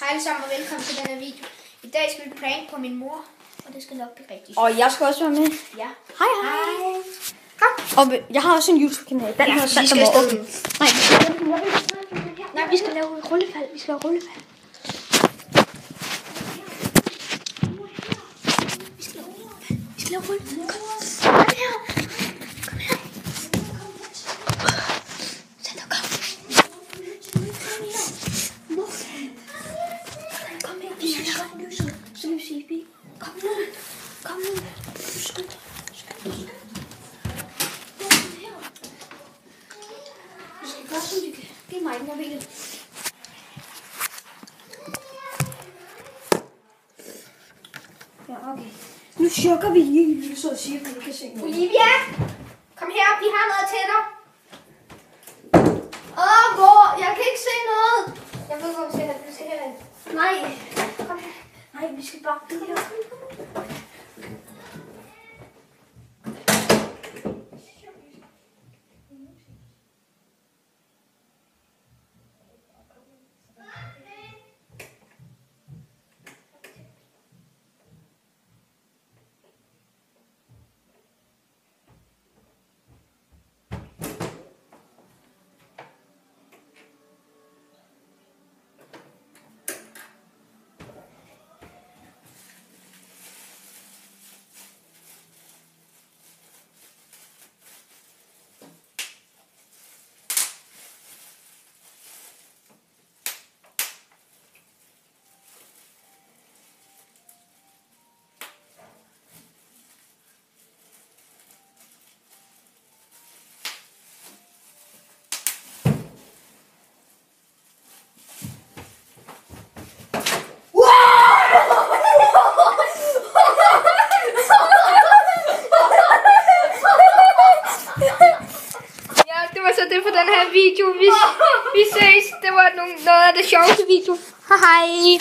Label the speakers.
Speaker 1: Hej alle sammen og velkommen til denne video. I dag skal vi prank på min mor, og det skal nok blive rigtigt.
Speaker 2: Og jeg skal også være med.
Speaker 1: Ja.
Speaker 2: Hej. Kom. Og jeg har også en YouTube-kanal. Den hedder Sand og Mor.
Speaker 1: Nej, vi skal lave rullefald. Vi skal lave rullefald. Vi skal lave rullefald. Kom her. Kom her. Sæt dig, kom. Kom her. Vi skal skrætte lyset. Så kan vi sige vi. Kom nu. Kom nu. Skynd dig. Skynd dig. Vi skal gøre som vi kan. Giv mig den, jeg vil det. Ja, okay.
Speaker 2: Nu chokker vi lige lyset og siger, at vi kan se noget.
Speaker 1: Olivia! Kom her, vi har noget til dig. Hvor? Jeg kan ikke se noget. Jeg ved, hvor vi skal hen. Vi skal herhen. Nej. Kom her. Nej, vi skal bare det her. Det for den her video. Vi ses. Det var noget af det sjoveste video. Hej hej.